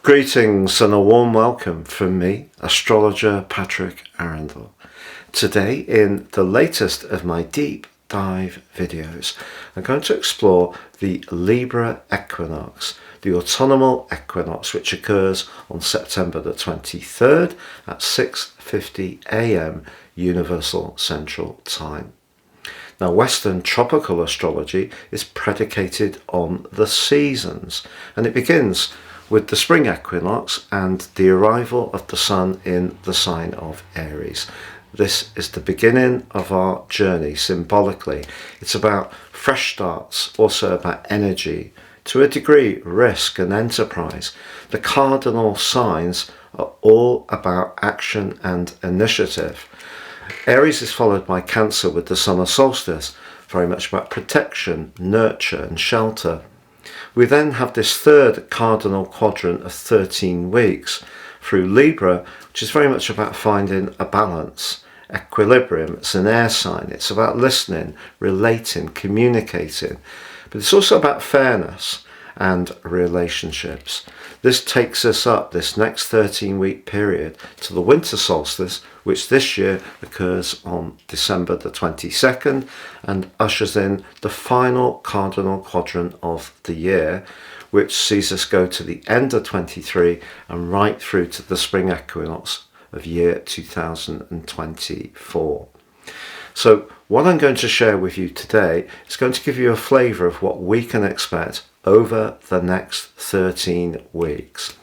Greetings and a warm welcome from me, astrologer Patrick Arundell. Today, in the latest of my deep dive videos, I'm going to explore the Libra equinox, the autumnal equinox, which occurs on September the 23rd at 6:50 a.m. Universal Central Time. Now, Western tropical astrology is predicated on the seasons, and it begins with the spring equinox and the arrival of the sun in the sign of Aries. This is the beginning of our journey symbolically. It's about fresh starts, also about energy, to a degree risk and enterprise. The cardinal signs are all about action and initiative. Aries is followed by Cancer with the summer solstice, very much about protection, nurture and shelter. We then have this third cardinal quadrant of 13 weeks through Libra, which is very much about finding a balance, equilibrium. It's an air sign. It's about listening, relating, communicating. But it's also about fairness and relationships. This takes us up this next 13-week period to the winter solstice, which this year occurs on December the 22nd and ushers in the final cardinal quadrant of the year, which sees us go to the end of 23 and right through to the spring equinox of year 2024. So what I'm going to share with you today is going to give you a flavour of what we can expect over the next 13 weeks.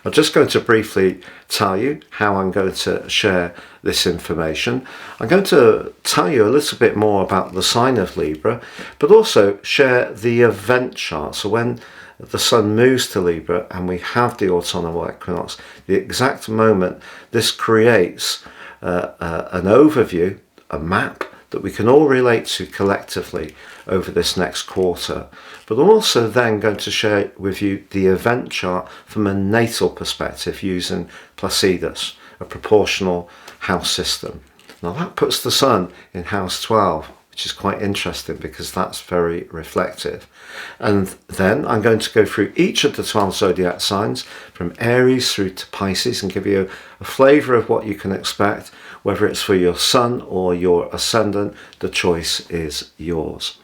I'm just going to briefly tell you how I'm going to share this information. I'm going to tell you a little bit more about the sign of Libra, but also share the event chart. So when the sun moves to Libra and we have the autumnal equinox, the exact moment this creates an overview, a map that we can all relate to collectively over this next quarter. But I'm also then going to share with you the event chart from a natal perspective using Placidus, a proportional house system. Now that puts the sun in house 12, which is quite interesting because that's very reflective. And then I'm going to go through each of the 12 zodiac signs from Aries through to Pisces and give you a flavour of what you can expect, whether it's for your sun or your ascendant. The choice is yours.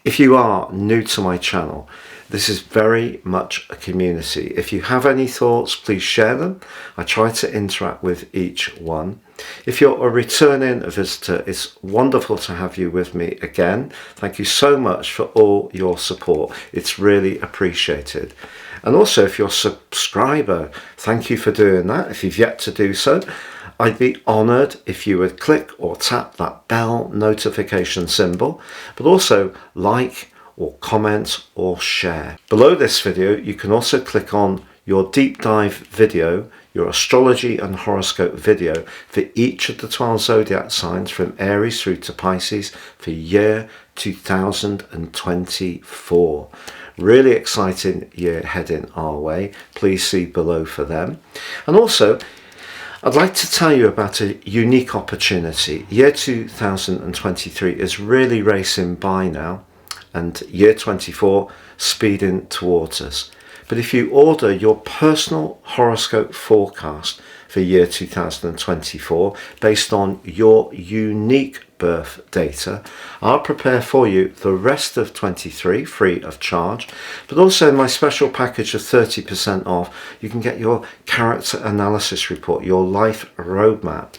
If you are new to my channel, this is very much a community. If you have any thoughts, please share them. I try to interact with each one. If you're a returning visitor, it's wonderful to have you with me again. Thank you so much for all your support. It's really appreciated. And also, if you're a subscriber, thank you for doing that. If you've yet to do so, I'd be honoured if you would click or tap that bell notification symbol, but also like or comment or share. Below this video, you can also click on your deep dive video, your astrology and horoscope video for each of the 12 zodiac signs from Aries through to Pisces for year 2024. Really exciting year heading our way. Please see below for them. And also, I'd like to tell you about a unique opportunity. Year 2023 is really racing by now, and year 24 speeding towards us. But if you order your personal horoscope forecast for year 2024 based on your unique birth data, I'll prepare for you the rest of 23 free of charge, but also in my special package of 30% off, you can get your character analysis report, your life roadmap.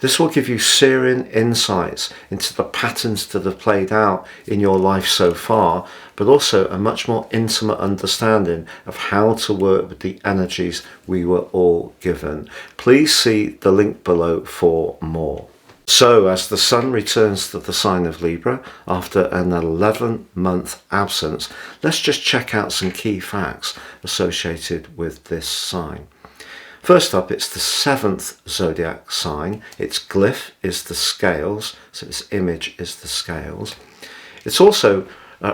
This will give you searing insights into the patterns that have played out in your life so far, but also a much more intimate understanding of how to work with the energies we were all given. Please see the link below for more. So, as the sun returns to the sign of Libra after an 11-month absence, let's just check out some key facts associated with this sign. First up, it's the 7th zodiac sign. Its glyph is the scales, so its image is the scales. It's also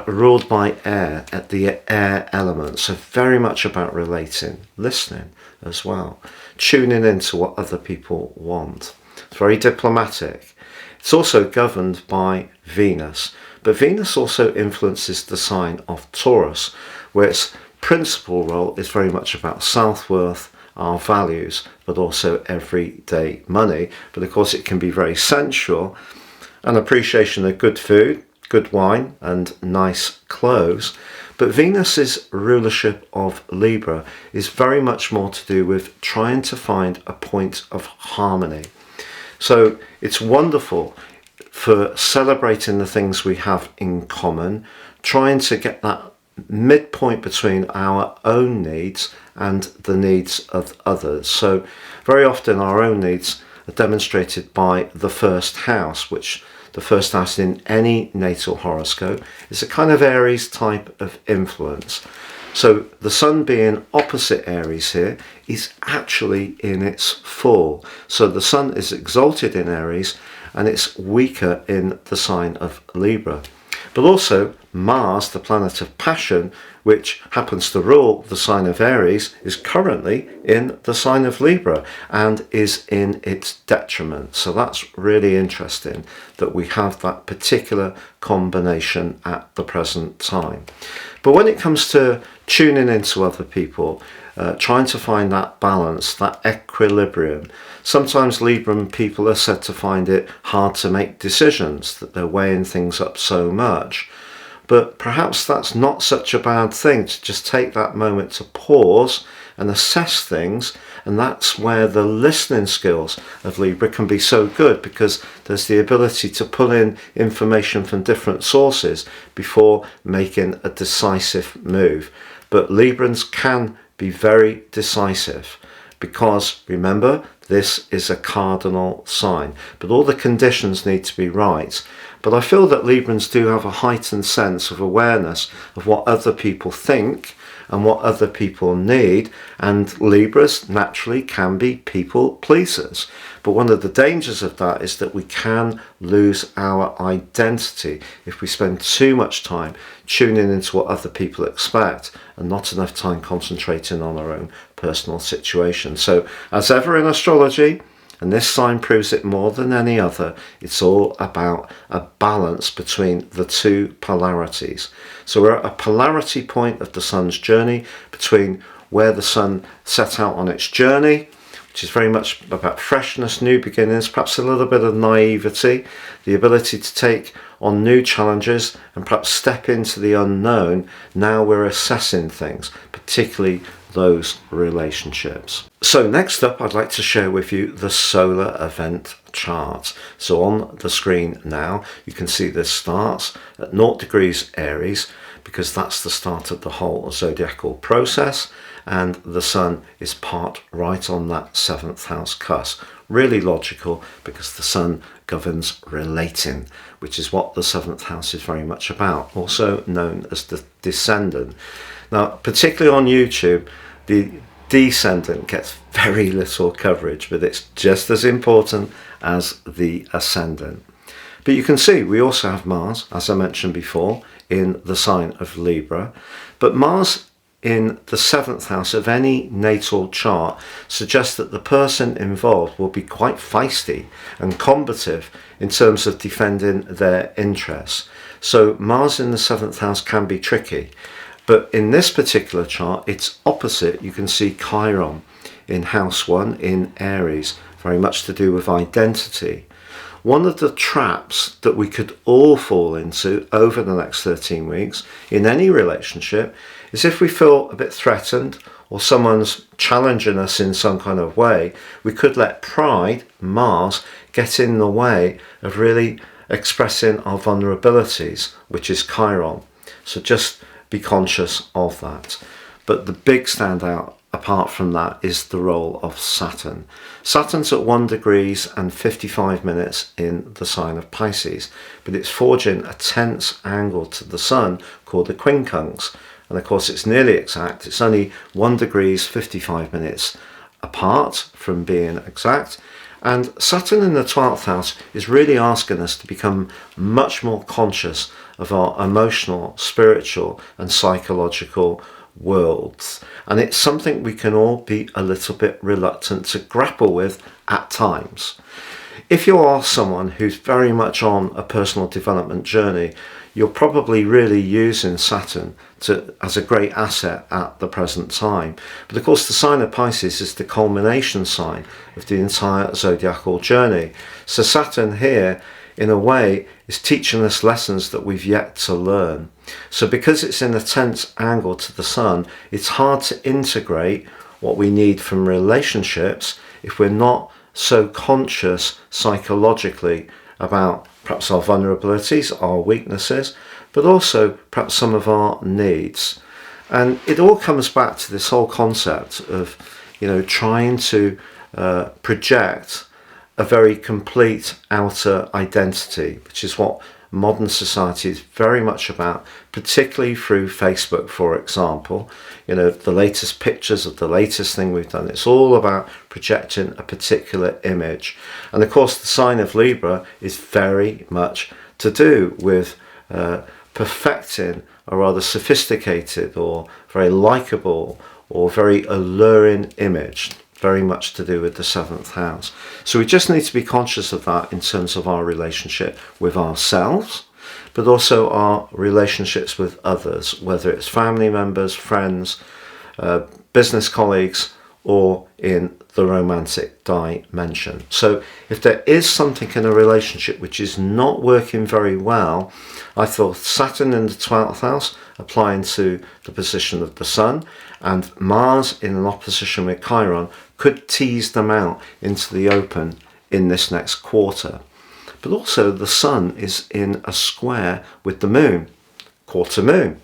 ruled by air, at the air element, so very much about relating, listening as well, tuning into what other people want. It's very diplomatic. It's also governed by Venus, but Venus also influences the sign of Taurus, where it's principal role is very much about self-worth, our values, but also everyday money. But of course it can be very sensual, an appreciation of good food, good wine and nice clothes. But Venus's rulership of Libra is very much more to do with trying to find a point of harmony. So it's wonderful for celebrating the things we have in common, trying to get that midpoint between our own needs and the needs of others. So very often our own needs are demonstrated by the first house, which the first house in any natal horoscope is a kind of Aries type of influence. So the sun being opposite Aries here is actually in its fall. So the sun is exalted in Aries and it's weaker in the sign of Libra. But also Mars, the planet of passion, which happens to rule the sign of Aries, is currently in the sign of Libra and is in its detriment. So that's really interesting that we have that particular combination at the present time. But when it comes to tuning into other people, trying to find that balance, that equilibrium, sometimes Libran people are said to find it hard to make decisions, that they're weighing things up so much. But perhaps that's not such a bad thing, to just take that moment to pause and assess things. And that's where the listening skills of Libra can be so good, because there's the ability to pull in information from different sources before making a decisive move. But Librans can be very decisive, because remember, this is a cardinal sign, but all the conditions need to be right. But I feel that Librans do have a heightened sense of awareness of what other people think and what other people need, and Libras naturally can be people pleasers. But one of the dangers of that is that we can lose our identity if we spend too much time tuning into what other people expect and not enough time concentrating on our own personal situation. So as ever in astrology, and this sign proves it more than any other, it's all about a balance between the two polarities. So we're at a polarity point of the sun's journey between where the sun set out on its journey, which is very much about freshness, new beginnings, perhaps a little bit of naivety, the ability to take on new challenges and perhaps step into the unknown. Now we're assessing things, particularly those relationships. So next up, I'd like to share with you the solar event chart. So on the screen now, you can see this starts at 0 degrees Aries, because that's the start of the whole zodiacal process, and the sun is parked right on that 7th house cusp. Really logical, because the sun governs relating, which is what the 7th house is very much about, also known as the descendant. Now, particularly on YouTube, the descendant gets very little coverage, but it's just as important as the ascendant. But you can see we also have Mars, as I mentioned before, in the sign of Libra. But Mars in the 7th house of any natal chart suggests that the person involved will be quite feisty and combative in terms of defending their interests. So Mars in the 7th house can be tricky. But in this particular chart, it's opposite. You can see Chiron in house 1 in Aries, very much to do with identity. One of the traps that we could all fall into over the next 13 weeks in any relationship is if we feel a bit threatened or someone's challenging us in some kind of way, we could let pride, Mars, get in the way of really expressing our vulnerabilities, which is Chiron. So just be conscious of that. But the big standout apart from that is the role of Saturn. Saturn's at 1 degrees and 55 minutes in the sign of Pisces, but it's forging a tense angle to the sun called the quincunx. And of course it's nearly exact. It's only 1 degrees 55 minutes apart from being exact. And Saturn in the 12th house is really asking us to become much more conscious of our emotional, spiritual and psychological worlds. And it's something we can all be a little bit reluctant to grapple with at times. If you are someone who's very much on a personal development journey, you're probably really using Saturn as a great asset at the present time. But of course, the sign of Pisces is the culmination sign of the entire zodiacal journey. So Saturn here, in a way, is teaching us lessons that we've yet to learn. So because it's in a tense angle to the Sun, it's hard to integrate what we need from relationships if we're not so conscious psychologically about perhaps our vulnerabilities, our weaknesses, but also perhaps some of our needs. And it all comes back to this whole concept of, trying to project a very complete outer identity, which is what modern society is very much about, particularly through Facebook, for example. The latest pictures of the latest thing we've done. It's all about projecting a particular image. And of course, the sign of Libra is very much to do with perfecting a rather sophisticated or very likable or very alluring image. Very much to do with the 7th house. So we just need to be conscious of that in terms of our relationship with ourselves, but also our relationships with others, whether it's family members, friends, business colleagues, or in the romantic dimension. So if there is something in a relationship which is not working very well, I thought Saturn in the 12th house applying to the position of the Sun, and Mars in an opposition with Chiron could tease them out into the open in this next quarter. But also the Sun is in a square with the Moon, quarter moon.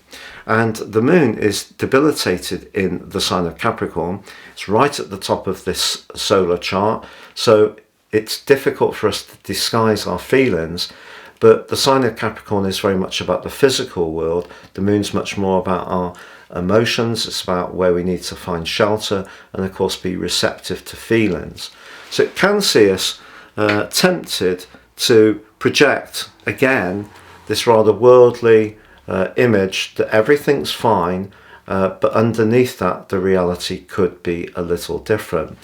And the Moon is debilitated in the sign of Capricorn. It's right at the top of this solar chart, so it's difficult for us to disguise our feelings. But the sign of Capricorn is very much about the physical world. The Moon's much more about our emotions. It's about where we need to find shelter and, of course, be receptive to feelings. So it can see us tempted to project, again, this rather worldly image that everything's fine, but underneath that, the reality could be a little different.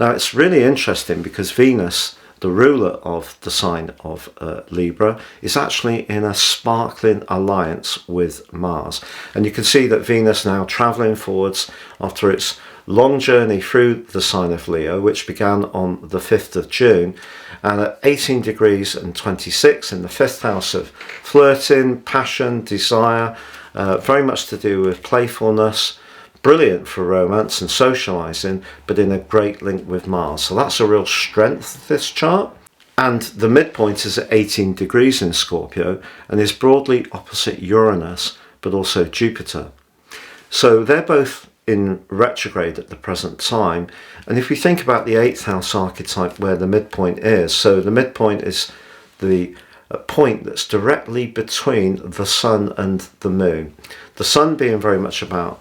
Now, it's really interesting because Venus, the ruler of the sign of Libra, is actually in a sparkling alliance with Mars. And you can see that Venus now travelling forwards after its long journey through the sign of Leo, which began on the 5th of June, and at 18 degrees and 26 in the 5th house of flirting, passion, desire, very much to do with playfulness, brilliant for romance and socialising, but in a great link with Mars. So that's a real strength of this chart. And the midpoint is at 18 degrees in Scorpio and is broadly opposite Uranus, but also Jupiter. So they're both in retrograde at the present time. And if we think about the 8th house archetype where the midpoint is, so the midpoint is the point that's directly between the Sun and the Moon. The Sun being very much about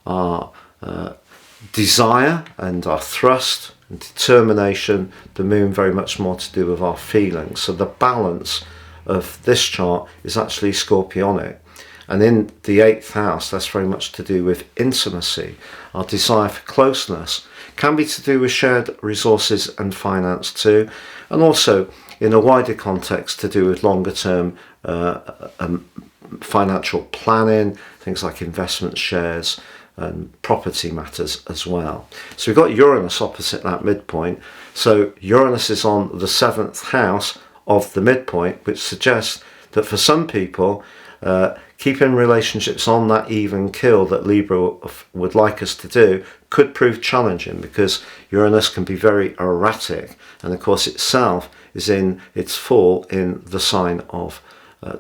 our desire and our thrust and determination, the Moon very much more to do with our feelings. So the balance of this chart is actually Scorpionic. And in the 8th house, that's very much to do with intimacy. Our desire for closeness can be to do with shared resources and finance too, and also in a wider context to do with longer term financial planning, things like investment shares and property matters as well. So we've got Uranus opposite that midpoint. So Uranus is on the 7th house of the midpoint, which suggests that for some people, keeping relationships on that even keel that Libra would like us to do could prove challenging, because Uranus can be very erratic, and of course itself is in its fall in the sign of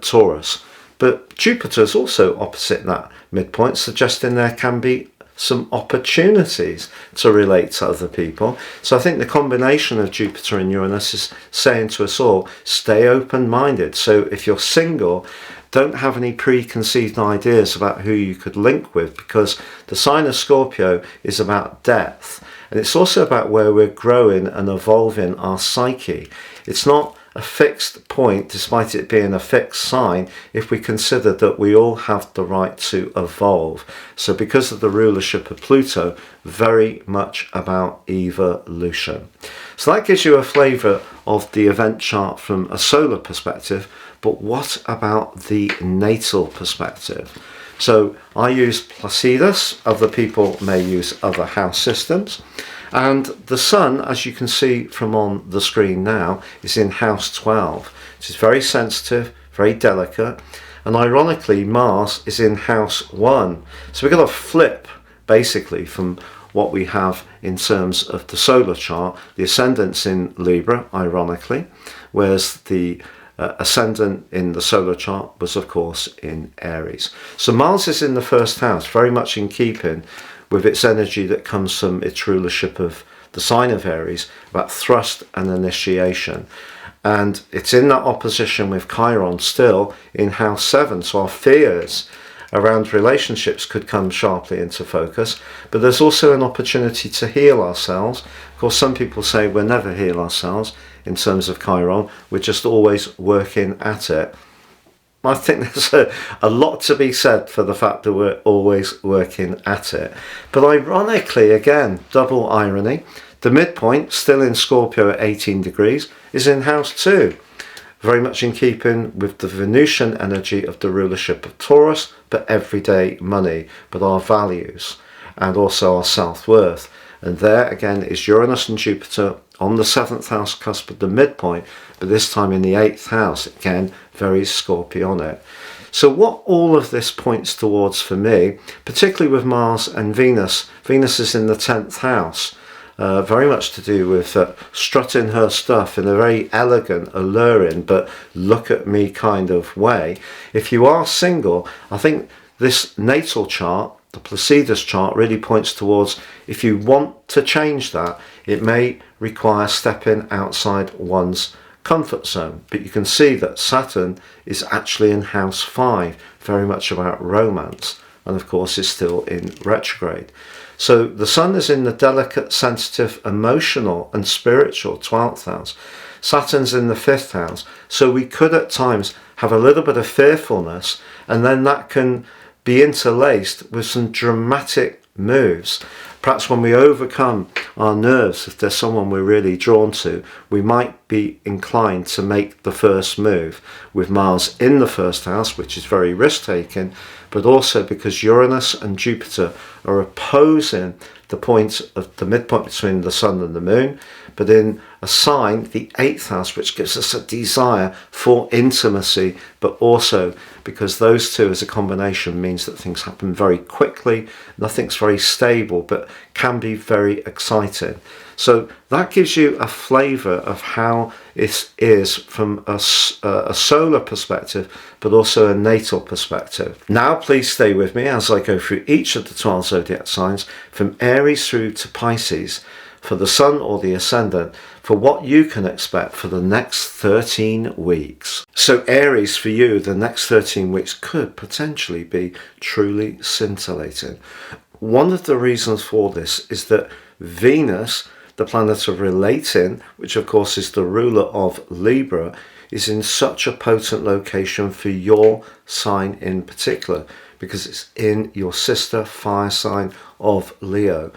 Taurus. But Jupiter is also opposite that midpoint, suggesting there can be some opportunities to relate to other people. So I think the combination of Jupiter and Uranus is saying to us all, stay open-minded. So if you're single, don't have any preconceived ideas about who you could link with, because the sign of Scorpio is about depth. And it's also about where we're growing and evolving our psyche. It's not a fixed point, despite it being a fixed sign, if we consider that we all have the right to evolve. So because of the rulership of Pluto, very much about evolution. So that gives you a flavour of the event chart from a solar perspective, but what about the natal perspective? So I use Placidus, other people may use other house systems. And the Sun, as you can see from on the screen now, is in house 12. It is very sensitive, very delicate. And ironically, Mars is in house 1. So we've got a flip, basically, from what we have in terms of the solar chart. The ascendant's in Libra, ironically, whereas the ascendant in the solar chart was, of course, in Aries. So Mars is in the first house, very much in keeping with its energy that comes from its rulership of the sign of Aries, about thrust and initiation. And it's in that opposition with Chiron still in house 7. So our fears around relationships could come sharply into focus, but there's also an opportunity to heal ourselves. Of course, some people say we'll never heal ourselves in terms of Chiron, we're just always working at it. I think there's a lot to be said for the fact that we're always working at it. But ironically, again, double irony, the midpoint, still in Scorpio at 18 degrees, is in house 2. Very much in keeping with the Venusian energy of the rulership of Taurus, but everyday money, but our values, and also our self-worth. And there again is Uranus and Jupiter on the 7th house cusp of the midpoint, but this time in the 8th house, again, very Scorpionic. So what all of this points towards for me, particularly with Mars and Venus, Venus is in the 10th house, very much to do with strutting her stuff in a very elegant, alluring, but look at me kind of way. If you are single, I think this natal chart, the Placidus chart, really points towards, if you want to change that, it may require stepping outside one's comfort zone. But you can see that Saturn is actually in house 5, very much about romance, and of course is still in retrograde. So the Sun is in the delicate, sensitive, emotional and spiritual 12th house. Saturn's in the 5th house. So we could at times have a little bit of fearfulness, and then that can be interlaced with some dramatic moves. Perhaps when we overcome our nerves, if there's someone we're really drawn to, we might be inclined to make the first move, with Mars in the 1st house, which is very risk-taking, but also because Uranus and Jupiter are opposing the point of the midpoint between the Sun and the Moon, but in a sign, the 8th house, which gives us a desire for intimacy, but also because those two as a combination means that things happen very quickly, nothing's very stable, but can be very exciting. So that gives you a flavour of how it is from a solar perspective, but also a natal perspective. Now please stay with me as I go through each of the 12 zodiac signs, from Aries through to Pisces, for the Sun or the Ascendant, for what you can expect for the next 13 weeks. So Aries, for you, the next 13 weeks could potentially be truly scintillating. One of the reasons for this is that Venus, the planet of relating, which of course is the ruler of Libra, is in such a potent location for your sign in particular, because it's in your sister fire sign of Leo.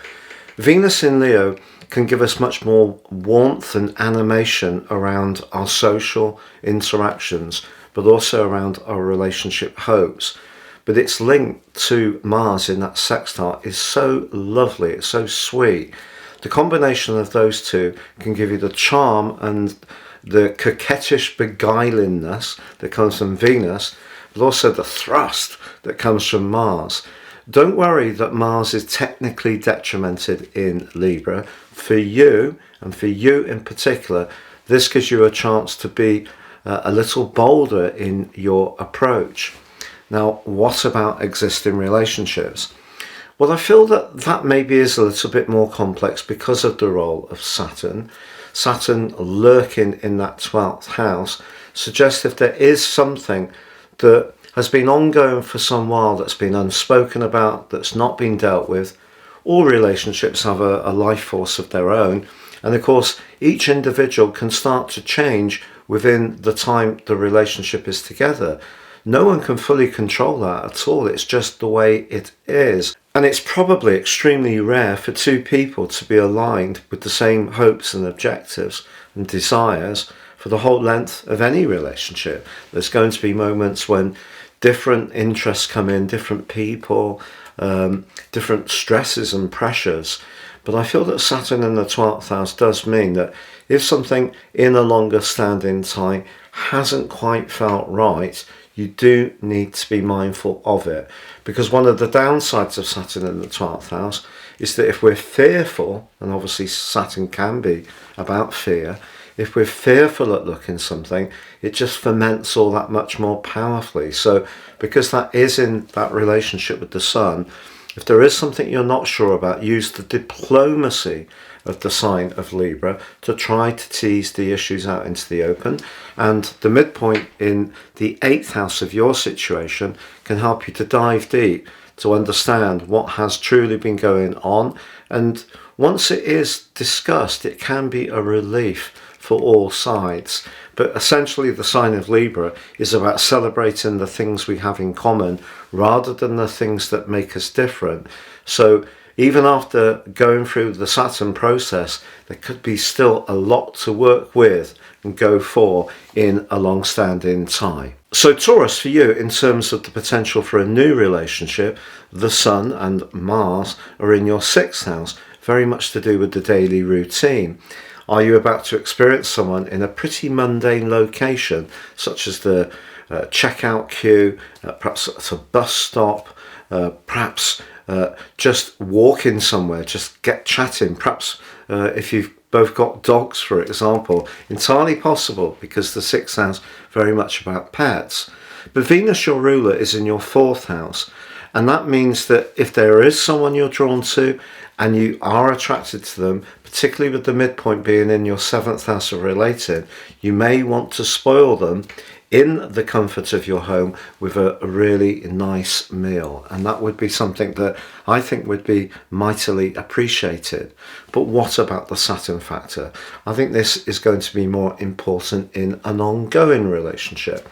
Venus in Leo can give us much more warmth and animation around our social interactions, but also around our relationship hopes. But its link to Mars in that sextile is so lovely, it's so sweet. The combination of those two can give you the charm and the coquettish beguilingness that comes from Venus, but also the thrust that comes from Mars. Don't worry that Mars is technically detrimented in Libra. For you, and for you in particular, this gives you a chance to be a little bolder in your approach. Now, what about existing relationships? Well, I feel that maybe is a little bit more complex because of the role of Saturn. Saturn lurking in that 12th house suggests if there is something that has been ongoing for some while, that's been unspoken about, that's not been dealt with. All relationships have a life force of their own, and of course each individual can start to change within the time the relationship is together. No one can fully control that at all. It's just the way it is. And it's probably extremely rare for two people to be aligned with the same hopes and objectives and desires for the whole length of any relationship. There's going to be moments when different interests come in, different people, different stresses and pressures. But I feel that Saturn in the 12th house does mean that if something in a longer standing time hasn't quite felt right, you do need to be mindful of it. Because one of the downsides of Saturn in the 12th house is that if we're fearful, and obviously Saturn can be about fear, if we're fearful at looking something, it just ferments all that much more powerfully. So because that is in that relationship with the Sun, if there is something you're not sure about, use the diplomacy of the sign of Libra to try to tease the issues out into the open. And the midpoint in the 8th house of your situation can help you to dive deep to understand what has truly been going on. And once it is discussed, it can be a relief for all sides. But essentially the sign of Libra is about celebrating the things we have in common rather than the things that make us different. So even after going through the Saturn process, there could be still a lot to work with and go for in a long-standing tie. So Taurus, for you, in terms of the potential for a new relationship, the Sun and Mars are in your 6th house, very much to do with the daily routine. Are you about to experience someone in a pretty mundane location, such as the checkout queue, perhaps at a bus stop, perhaps just walking somewhere, just get chatting, perhaps if you've both got dogs, for example, entirely possible because the 6th house very much about pets. But Venus, your ruler, is in your 4th house, and that means that if there is someone you're drawn to and you are attracted to them, particularly with the midpoint being in your 7th house of related, you may want to spoil them in the comfort of your home with a really nice meal. And that would be something that I think would be mightily appreciated. But what about the Saturn factor? I think this is going to be more important in an ongoing relationship.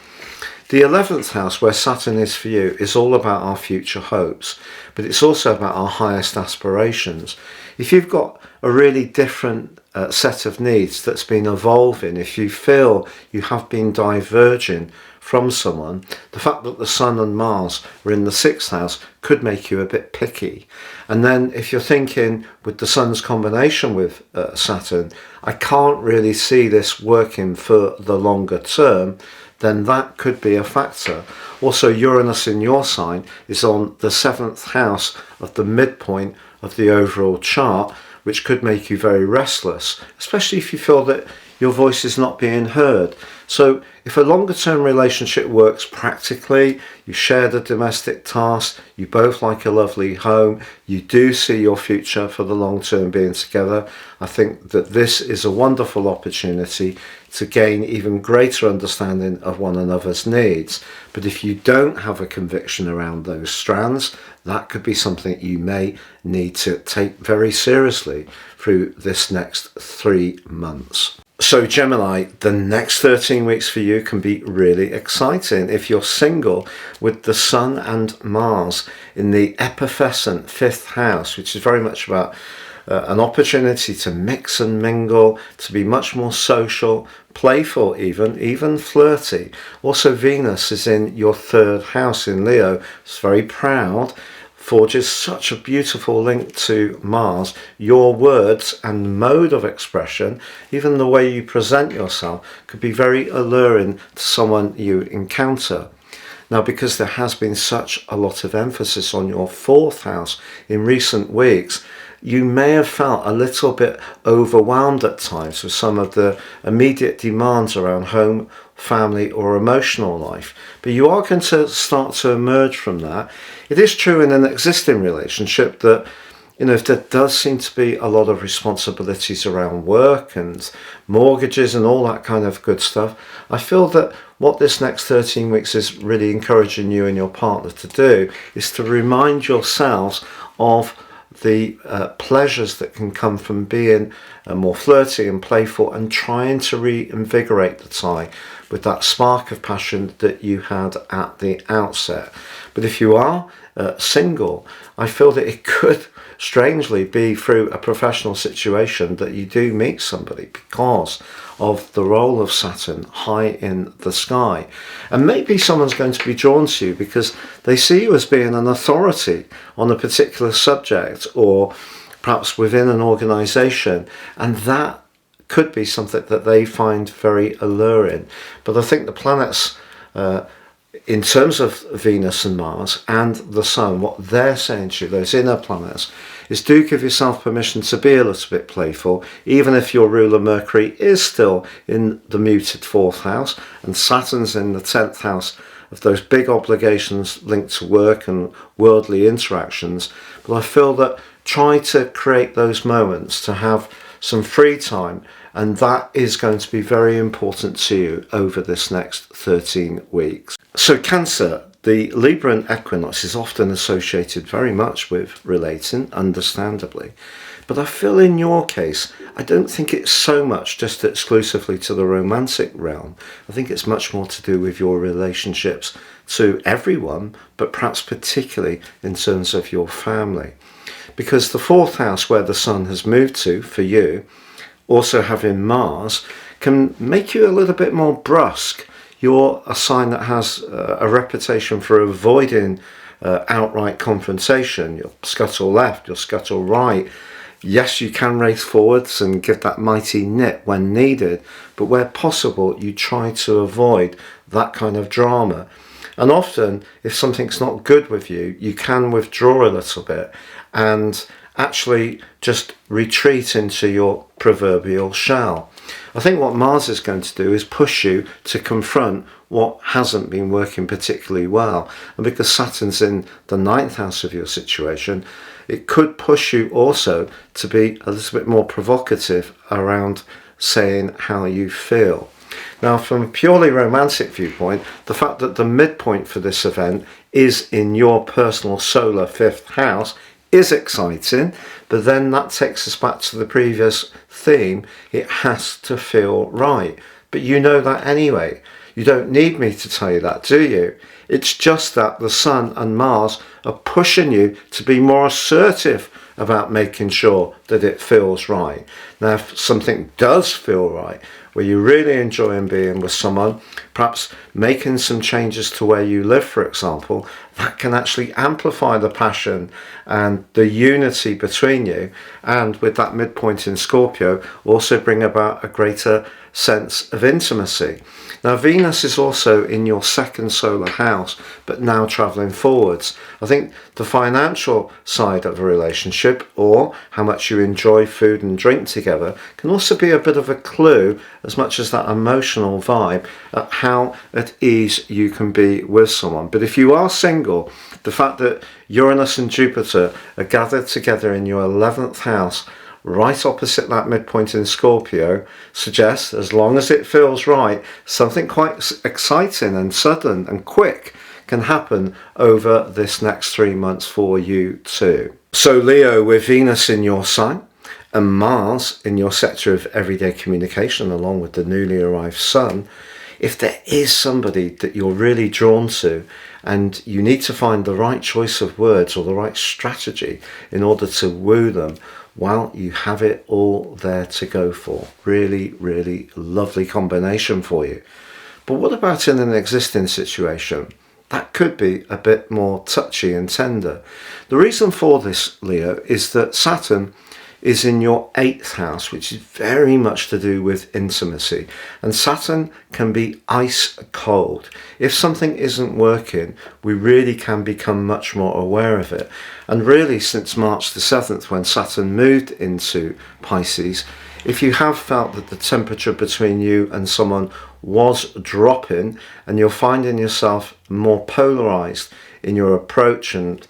The 11th house, where Saturn is for you, is all about our future hopes, but it's also about our highest aspirations. If you've got a really different set of needs that's been evolving, if you feel you have been diverging from someone, the fact that the Sun and Mars are in the 6th house could make you a bit picky. And then if you're thinking with the Sun's combination with Saturn, I can't really see this working for the longer term, then that could be a factor. Also, Uranus in your sign is on the 7th house of the midpoint of the overall chart, which could make you very restless, especially if you feel that your voice is not being heard. So if a longer term relationship works practically, you share the domestic tasks, you both like a lovely home, you do see your future for the long term being together, I think that this is a wonderful opportunity to gain even greater understanding of one another's needs. But if you don't have a conviction around those strands, that could be something you may need to take very seriously through this next 3 months. So Gemini, the next 13 weeks for you can be really exciting if you're single, with the Sun and Mars in the epipescent 5th house, which is very much about an opportunity to mix and mingle, to be much more social, playful, even flirty. Also, Venus is in your 3rd house in Leo. It's very proud, forges such a beautiful link to Mars. Your words and mode of expression, even the way you present yourself, could be very alluring to someone you encounter. Now, because there has been such a lot of emphasis on your 4th house in recent weeks, you may have felt a little bit overwhelmed at times with some of the immediate demands around home, family or emotional life. But you are going to start to emerge from that. It is true in an existing relationship that, if there does seem to be a lot of responsibilities around work and mortgages and all that kind of good stuff, I feel that what this next 13 weeks is really encouraging you and your partner to do is to remind yourselves of the pleasures that can come from being more flirty and playful and trying to reinvigorate the tie with that spark of passion that you had at the outset. But if you are single, I feel that it could strangely be through a professional situation that you do meet somebody because of the role of Saturn high in the sky. And maybe someone's going to be drawn to you because they see you as being an authority on a particular subject or perhaps within an organization, and that could be something that they find very alluring. But I think the planets, in terms of Venus and Mars and the Sun, what they're saying to you, those inner planets, is do give yourself permission to be a little bit playful, even if your ruler Mercury is still in the muted 4th house and Saturn's in the 10th house of those big obligations linked to work and worldly interactions. But I feel that try to create those moments to have some free time, and that is going to be very important to you over this next 13 weeks. So Cancer, the Libran equinox is often associated very much with relating, understandably. But I feel in your case, I don't think it's so much just exclusively to the romantic realm. I think it's much more to do with your relationships to everyone, but perhaps particularly in terms of your family. Because the 4th house where the Sun has moved to for you, also having Mars, can make you a little bit more brusque. You're a sign that has a reputation for avoiding outright confrontation. You'll scuttle left, you'll scuttle right. Yes, you can race forwards and give that mighty nip when needed, but where possible, you try to avoid that kind of drama. And often, if something's not good with you, you can withdraw a little bit and actually just retreat into your proverbial shell. I think what Mars is going to do is push you to confront what hasn't been working particularly well. And because Saturn's in the 9th house of your situation, it could push you also to be a little bit more provocative around saying how you feel. Now, from a purely romantic viewpoint, the fact that the midpoint for this event is in your personal solar 5th house is exciting, but then that takes us back to the previous theme. It has to feel right. But you know that anyway. You don't need me to tell you that, do you? It's just that the Sun and Mars are pushing you to be more assertive about making sure that it feels right. Now, if something does feel right, where you're really enjoying being with someone, perhaps making some changes to where you live, for example, that can actually amplify the passion and the unity between you, and with that midpoint in Scorpio, also bring about a greater sense of intimacy. Now, Venus is also in your 2nd solar house, but now travelling forwards. I think the financial side of a relationship, or how much you enjoy food and drink together, can also be a bit of a clue, as much as that emotional vibe, at how at ease you can be with someone. But if you are single, the fact that Uranus and Jupiter are gathered together in your 11th house, right opposite that midpoint in Scorpio, suggests, as long as it feels right, something quite exciting and sudden and quick can happen over this next 3 months for you too. So Leo, with Venus in your sign and Mars in your sector of everyday communication, along with the newly arrived Sun, if there is somebody that you're really drawn to and you need to find the right choice of words or the right strategy in order to woo them, well, you have it all there to go for. Really, really lovely combination for you. But what about in an existing situation? That could be a bit more touchy and tender. The reason for this, Leo, is that Saturn is in your 8th house, which is very much to do with intimacy. And Saturn can be ice cold. If something isn't working, we really can become much more aware of it. And really, since March the 7th, when Saturn moved into Pisces, if you have felt that the temperature between you and someone was dropping, and you're finding yourself more polarized in your approach and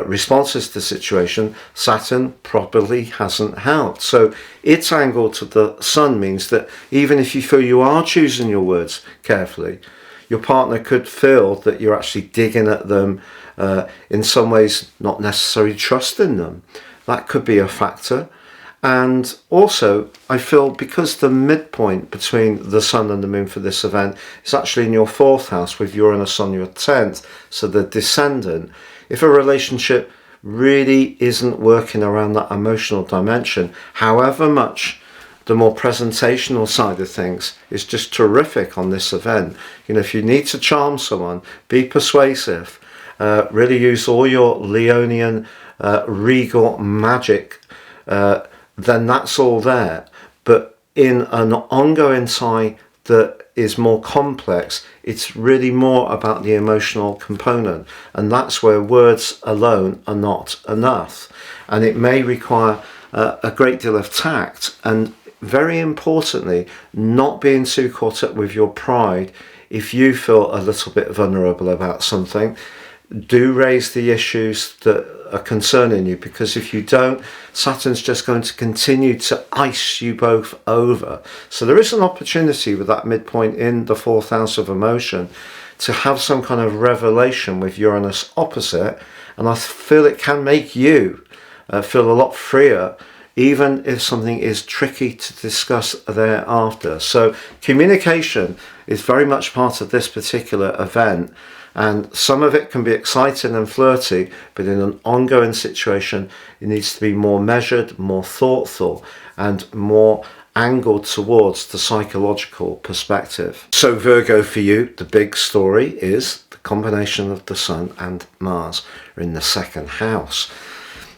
responses to the situation, Saturn probably hasn't helped. So its angle to the Sun means that even if you feel you are choosing your words carefully, your partner could feel that you're actually digging at them, in some ways not necessarily trusting them. that could be a factor. And also, I feel because the midpoint between the Sun and the Moon for this event is actually in your 4th house with Uranus on your 10th, so the descendant, if a relationship really isn't working around that emotional dimension, however much the more presentational side of things is just terrific on this event. You know, if you need to charm someone, be persuasive, really use all your Leonian regal magic, then that's all there. But in an ongoing tie that is more complex, it's really more about the emotional component, and that's where words alone are not enough, and it may require a great deal of tact, and very importantly, not being too caught up with your pride. If you feel a little bit vulnerable about something, do raise the issues that are concerning you, because if you don't, Saturn's just going to continue to ice you both over. So there is an opportunity with that midpoint in the 4th house of emotion to have some kind of revelation with Uranus opposite, and I feel it can make you feel a lot freer, even if something is tricky to discuss thereafter. So communication is very much part of this particular event, and some of it can be exciting and flirty, but in an ongoing situation it needs to be more measured, more thoughtful, and more angled towards the psychological perspective. So Virgo, for you, the big story is the combination of the Sun and Mars are in the 2nd house.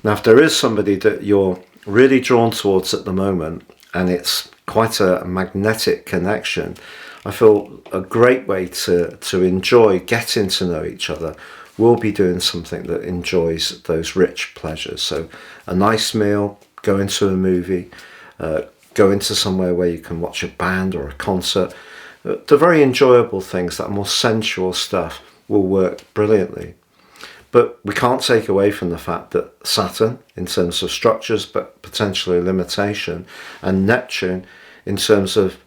Now, if there is somebody that you're really drawn towards at the moment, and it's quite a magnetic connection, I feel a great way to enjoy getting to know each other will be doing something that enjoys those rich pleasures. So a nice meal, going to a movie, going to somewhere where you can watch a band or a concert. The very enjoyable things, that more sensual stuff, will work brilliantly. But we can't take away from the fact that Saturn, in terms of structures, but potentially limitation, and Neptune, in terms of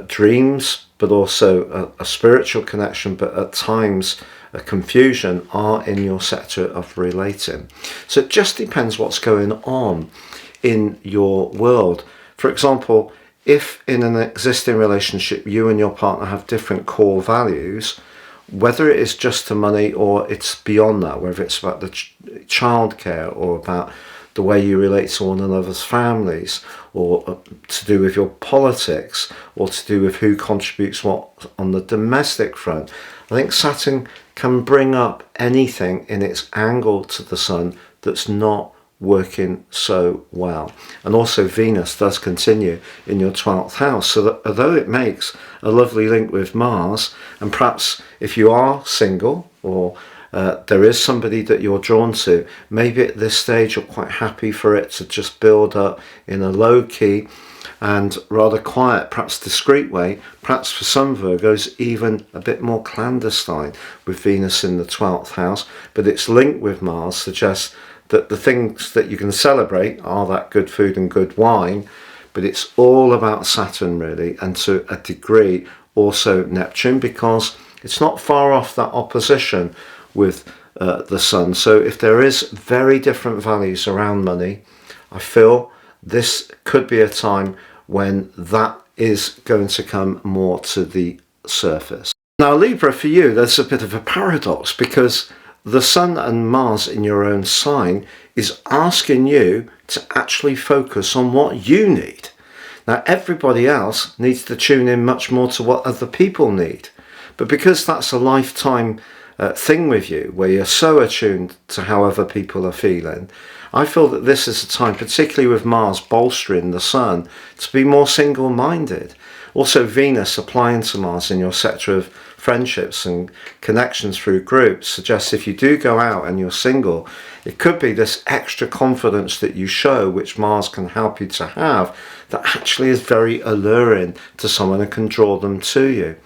dreams, but also a spiritual connection, but at times a confusion, are in your sector of relating. So it just depends what's going on in your world. For example, if in an existing relationship you and your partner have different core values, whether it is just the money or it's beyond that, whether it's about the childcare or about the way you relate to one another's families, or to do with your politics, or to do with who contributes what on the domestic front, I think Saturn can bring up anything in its angle to the Sun that's not working so well. And also Venus does continue in your 12th house, so that although it makes a lovely link with Mars, and perhaps if you are single or there is somebody that you're drawn to, maybe at this stage you're quite happy for it to just build up in a low-key and rather quiet, perhaps discreet way, perhaps for some Virgos even a bit more clandestine with Venus in the 12th house, but its link with Mars suggests that the things that you can celebrate are that good food and good wine, but it's all about Saturn really, and to a degree also Neptune, because it's not far off that opposition with the Sun. So if there is very different values around money, I feel this could be a time when that is going to come more to the surface. Now Libra, for you, there's a bit of a paradox, because the Sun and Mars in your own sign is asking you to actually focus on what you need. Now everybody else needs to tune in much more to what other people need. But because that's a lifetime thing with you, where you're so attuned to how other people are feeling, I feel that this is a time, particularly with Mars bolstering the Sun, to be more single-minded. Also Venus applying to Mars in your sector of friendships and connections through groups suggests if you do go out and you're single, it could be this extra confidence that you show, which Mars can help you to have, that actually is very alluring to someone and can draw them to you.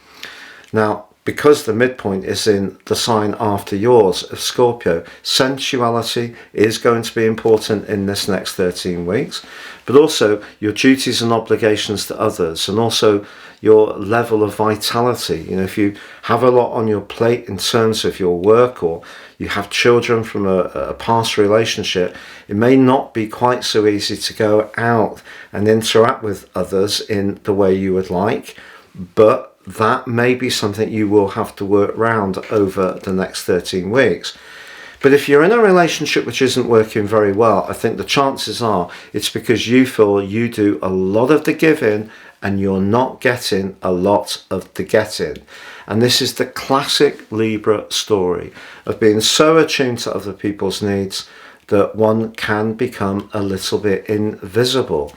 Now, because the midpoint is in the sign after yours of Scorpio, sensuality is going to be important in this next 13 weeks, but also your duties and obligations to others, and also your level of vitality. You know, if you have a lot on your plate in terms of your work, or you have children from a past relationship, it may not be quite so easy to go out and interact with others in the way you would like, but that may be something you will have to work around over the next 13 weeks. But if you're in a relationship which isn't working very well, I think the chances are it's because you feel you do a lot of the giving and you're not getting a lot of the getting. And this is the classic Libra story of being so attuned to other people's needs that one can become a little bit invisible.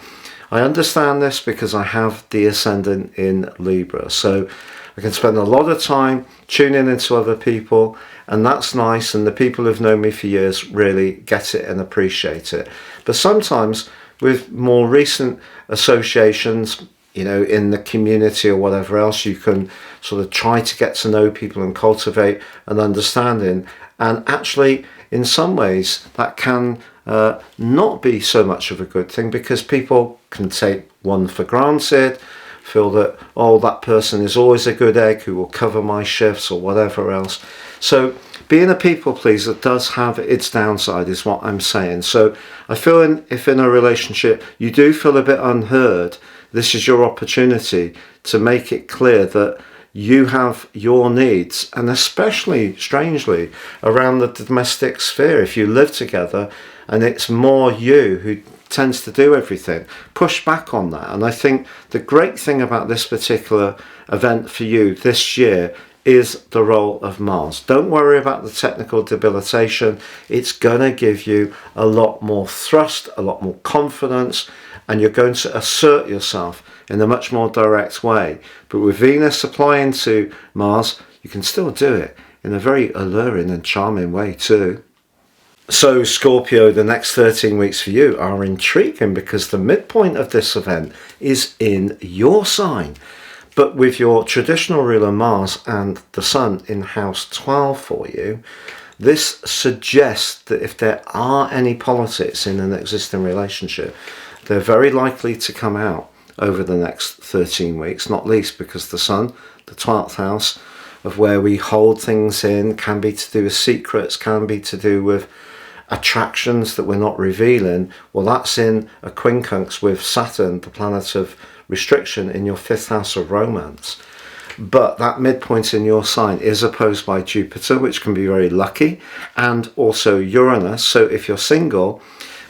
I understand this because I have the ascendant in Libra, so I can spend a lot of time tuning into other people, and that's nice, and the people who've known me for years really get it and appreciate it. But sometimes with more recent associations, you know, in the community or whatever else, you can sort of try to get to know people and cultivate an understanding, and actually in some ways that can not be so much of a good thing, because people can take one for granted, feel that, oh, that person is always a good egg who will cover my shifts or whatever else. So being a people pleaser does have its downside, is what I'm saying. So I feel if in a relationship you do feel a bit unheard, this is your opportunity to make it clear that you have your needs, and especially, strangely, around the domestic sphere. If you live together and it's more you who tends to do everything, push back on that. And I think the great thing about this particular event for you this year is the role of Mars. Don't worry about the technical debilitation. It's going to give you a lot more thrust, a lot more confidence, and you're going to assert yourself in a much more direct way. But with Venus applying to Mars, you can still do it in a very alluring and charming way too. So Scorpio, the next 13 weeks for you are intriguing because the midpoint of this event is in your sign. But with your traditional ruler Mars and the Sun in house 12 for you, this suggests that if there are any politics in an existing relationship, they're very likely to come out over the next 13 weeks, not least because the Sun, the 12th house of where we hold things in, can be to do with secrets, can be to do with attractions that we're not revealing. Well, that's in a quincunx with Saturn, the planet of restriction, in your 5th house of romance. But that midpoint in your sign is opposed by Jupiter, which can be very lucky, and also Uranus. So if you're single,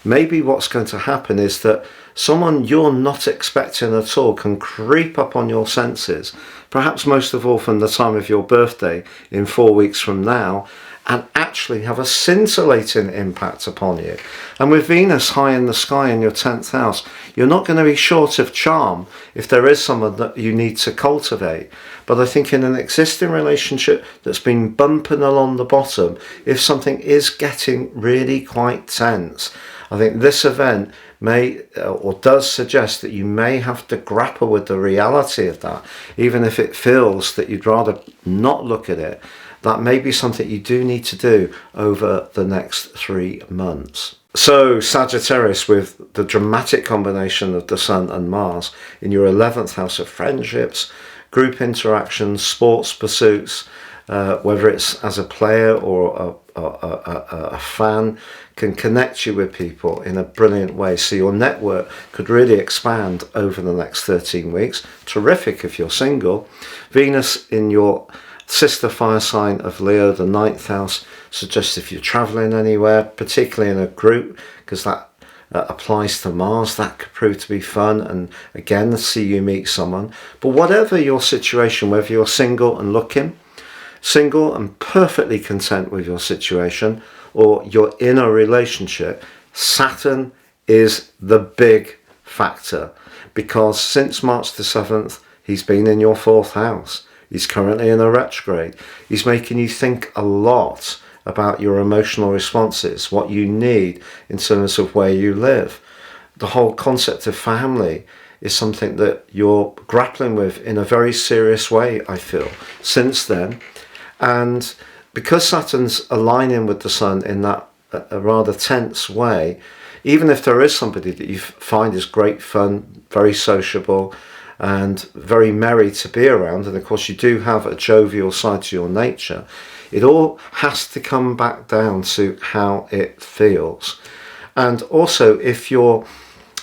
maybe what's going to happen is that someone you're not expecting at all can creep up on your senses, perhaps most of all from the time of your birthday in 4 weeks from now, and actually have a scintillating impact upon you. And with Venus high in the sky in your 10th house, you're not going to be short of charm if there is someone that you need to cultivate. But I think in an existing relationship that's been bumping along the bottom, if something is getting really quite tense, I think this event may or does suggest that you may have to grapple with the reality of that, even if it feels that you'd rather not look at it. That may be something you do need to do over the next 3 months. So Sagittarius, with the dramatic combination of the Sun and Mars in your 11th house of friendships, group interactions, sports pursuits, whether it's as a player or a fan, can connect you with people in a brilliant way. So your network could really expand over the next 13 weeks. Terrific if you're single. Venus in your sister fire sign of Leo, the 9th house, suggests if you're traveling anywhere, particularly in a group, because that applies to Mars, that could prove to be fun, and again, see you meet someone. But whatever your situation, whether you're single and looking, single and perfectly content with your situation, or you're in a relationship, Saturn is the big factor, because since March the 7th, he's been in your 4th house. He's currently in a retrograde. He's making you think a lot about your emotional responses, what you need in terms of where you live. The whole concept of family is something that you're grappling with in a very serious way, I feel, since then. And because Saturn's aligning with the Sun in that a rather tense way, even if there is somebody that you find is great fun, very sociable, and very merry to be around, and of course you do have a jovial side to your nature, it all has to come back down to how it feels. And also, if you're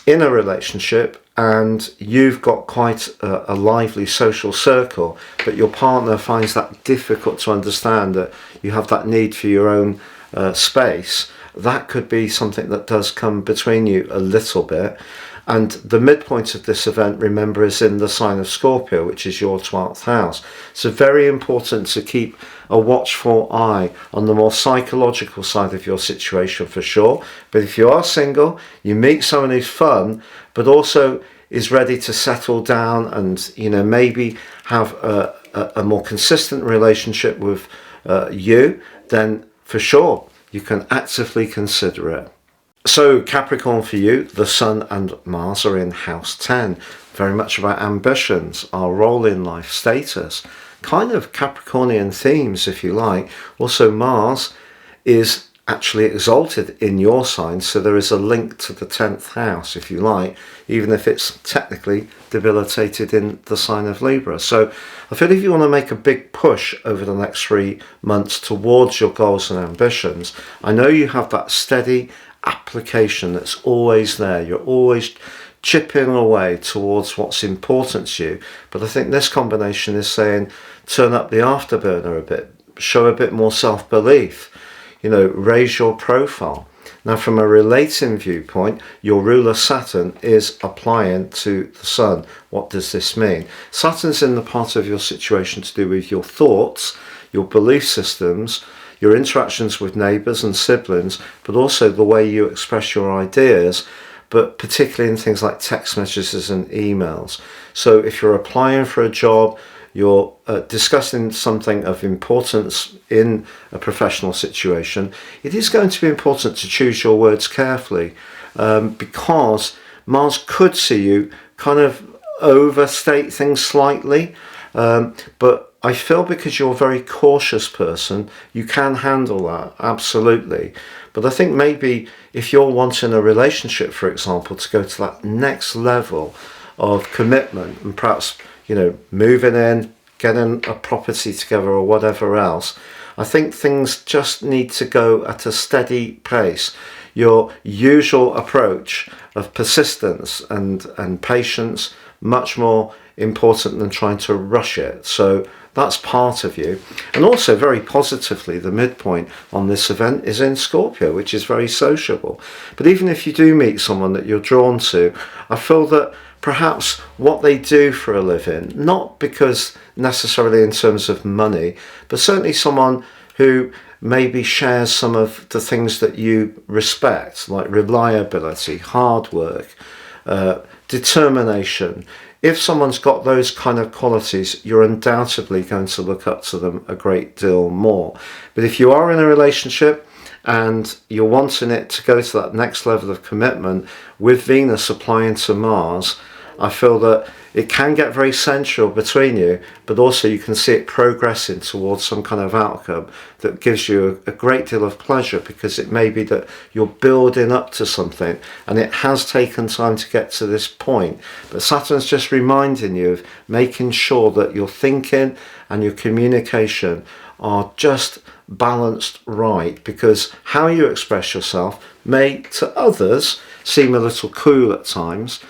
in a relationship and you've got quite a lively social circle, but your partner finds that difficult to understand, that you have that need for your own space, that could be something that does come between you a little bit. And the midpoint of this event, remember, is in the sign of Scorpio, which is your 12th house. So very important to keep a watchful eye on the more psychological side of your situation, for sure. But if you are single, you meet someone who's fun, but also is ready to settle down and, you know, maybe have a more consistent relationship with you, then for sure you can actively consider it. So Capricorn, for you, the Sun and Mars are in house 10. Very much about ambitions, our role in life, status, kind of Capricornian themes, if you like. Also, Mars is actually exalted in your sign, so there is a link to the 10th house, if you like, even if it's technically debilitated in the sign of Libra. So I feel if you want to make a big push over the next 3 months towards your goals and ambitions, I know you have that steady application that's always there. You're always chipping away towards what's important to you. But I think this combination is saying turn up the afterburner a bit, show a bit more self-belief, you know, raise your profile. Now, from a relating viewpoint, your ruler Saturn is applying to the Sun. What does this mean? Saturn's in the part of your situation to do with your thoughts, your belief systems, your interactions with neighbours and siblings, but also the way you express your ideas, but particularly in things like text messages and emails. So if you're applying for a job, you're discussing something of importance in a professional situation, it is going to be important to choose your words carefully, because Mars could see you kind of overstate things slightly, but I feel because you're a very cautious person, you can handle that, absolutely. But I think maybe if you're wanting a relationship, for example, to go to that next level of commitment and perhaps, you know, moving in, getting a property together or whatever else, I think things just need to go at a steady pace. Your usual approach of persistence and patience, much more important than trying to rush it. So that's part of you. And also, very positively, the midpoint on this event is in Scorpio, which is very sociable. But even if you do meet someone that you're drawn to, I feel that perhaps what they do for a living, not because necessarily in terms of money, but certainly someone who maybe shares some of the things that you respect, like reliability, hard work, determination. If someone's got those kind of qualities, you're undoubtedly going to look up to them a great deal more. But if you are in a relationship and you're wanting it to go to that next level of commitment with Venus applying to Mars, I feel that it can get very sensual between you, but also you can see it progressing towards some kind of outcome that gives you a great deal of pleasure, because it may be that you're building up to something and it has taken time to get to this point. But Saturn's just reminding you of making sure that your thinking and your communication are just balanced right, because how you express yourself may to others seem a little cool at times,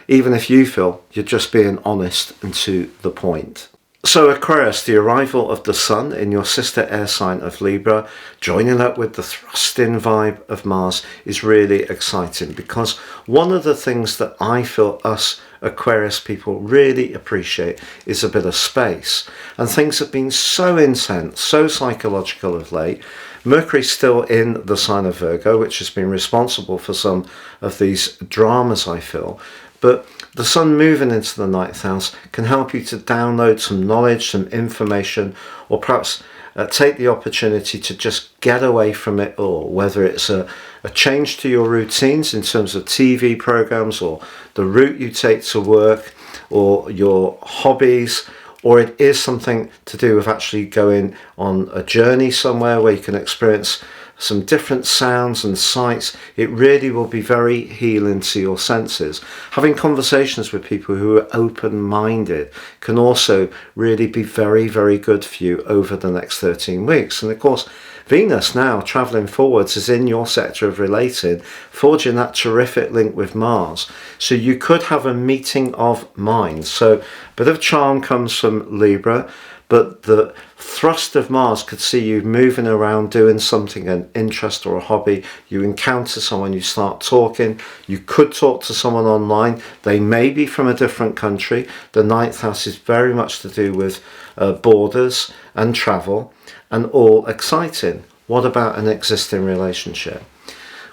even if you feel you're just being honest and to the point. So Aquarius, the arrival of the Sun in your sister air sign of Libra, joining up with the thrusting vibe of Mars, is really exciting, because one of the things that I feel us Aquarius people really appreciate is a bit of space. And things have been so intense, so psychological of late. Mercury's still in the sign of Virgo, which has been responsible for some of these dramas, I feel. But the Sun moving into the 9th house can help you to download some knowledge, some information, or perhaps take the opportunity to just get away from it all, whether it's a change to your routines in terms of TV programs or the route you take to work or your hobbies, or it is something to do with actually going on a journey somewhere where you can experience some different sounds and sights. It really will be very healing to your senses. Having conversations with people who are open-minded can also really be very, very good for you over the next 13 weeks. And of course, Venus now travelling forwards is in your sector of relating, forging that terrific link with Mars. So you could have a meeting of minds. So a bit of charm comes from Libra, but the thrust of Mars could see you moving around, doing something, an interest or a hobby. You encounter someone, you start talking. You could talk to someone online. They may be from a different country. The 9th house is very much to do with borders and travel, and all exciting. What about an existing relationship?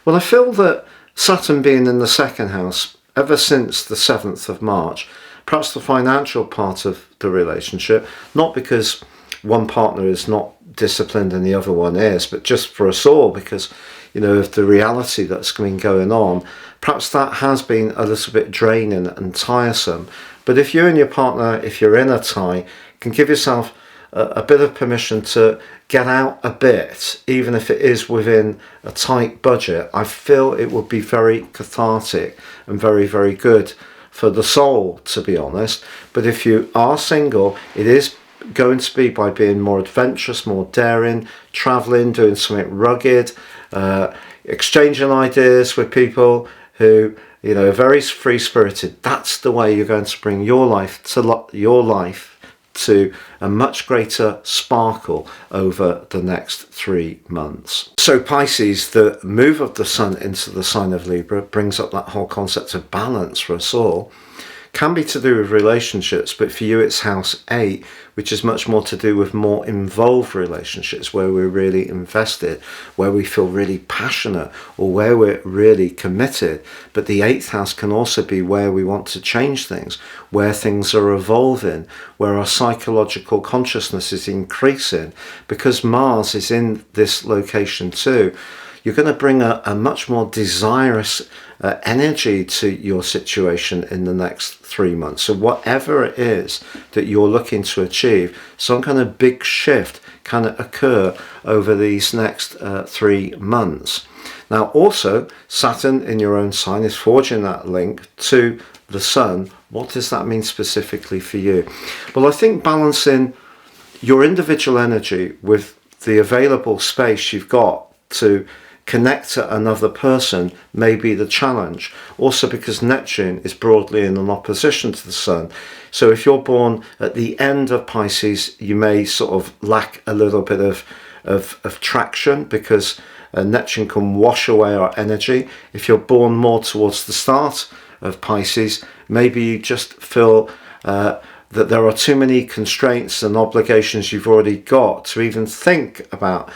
Well, I feel that Saturn being in the 2nd house ever since the 7th of March, perhaps the financial part of the relationship, not because one partner is not disciplined and the other one is, but just for us all, because, you know, of the reality that's been going on, perhaps that has been a little bit draining and tiresome. But if you and your partner, if you're in a tie, can give yourself a bit of permission to get out a bit, even if it is within a tight budget, I feel it would be very cathartic and very, very good for the soul, to be honest. But if you are single, it is going to be by being more adventurous, more daring, traveling, doing something rugged, exchanging ideas with people who, you know, are very free-spirited. That's the way you're going to bring your life to a much greater sparkle over the next 3 months. So Pisces, the move of the sun into the sign of Libra brings up that whole concept of balance for us all. Can be to do with relationships, but for you it's house 8, which is much more to do with more involved relationships, where we're really invested, where we feel really passionate, or where we're really committed. But the 8th house can also be where we want to change things, where things are evolving, where our psychological consciousness is increasing. Because Mars is in this location too, you're going to bring a much more desirous energy to your situation in the next 3 months. So whatever it is that you're looking to achieve, some kind of big shift can occur over these next 3 months. Now also, Saturn in your own sign is forging that link to the sun. What does that mean specifically for you? Well, I think balancing your individual energy with the available space you've got to connect to another person may be the challenge. Also because Neptune is broadly in an opposition to the sun. So if you're born at the end of Pisces, you may sort of lack a little bit of traction, because Neptune can wash away our energy. If you're born more towards the start of Pisces, maybe you just feel that there are too many constraints and obligations you've already got to even think about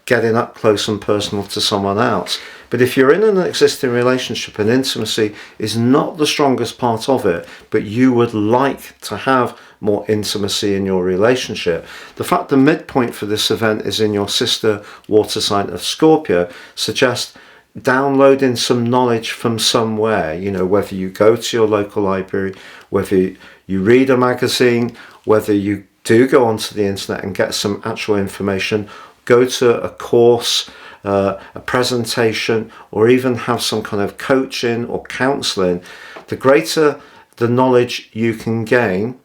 getting up close and personal to someone else. But if you're in an existing relationship and intimacy is not the strongest part of it, but you would like to have more intimacy in your relationship, the fact the midpoint for this event is in your sister water sign of Scorpio suggests downloading some knowledge from somewhere, you know, whether you go to your local library, whether you read a magazine, whether you do go onto the internet and get some actual information, go to a course, a presentation, or even have some kind of coaching or counselling. The greater the knowledge you can gain,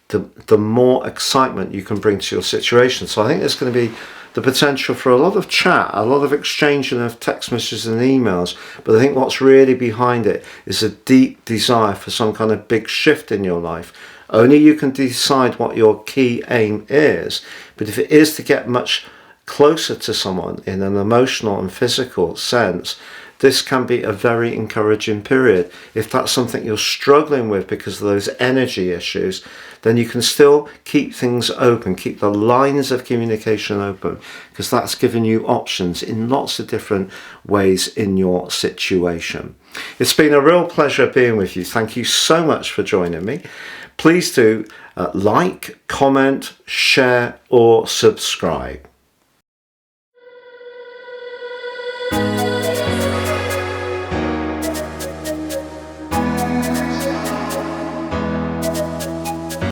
the more excitement you can bring to your situation. So I think there's going to be the potential for a lot of chat, a lot of exchanging of text messages and emails. But I think what's really behind it is a deep desire for some kind of big shift in your life. Only you can decide what your key aim is. But if it is to get much closer to someone in an emotional and physical sense, this can be a very encouraging period. If that's something you're struggling with because of those energy issues, then you can still keep things open, keep the lines of communication open, because that's giving you options in lots of different ways in your situation. It's been a real pleasure being with you. Thank you so much for joining me. Please do like, comment, share or subscribe.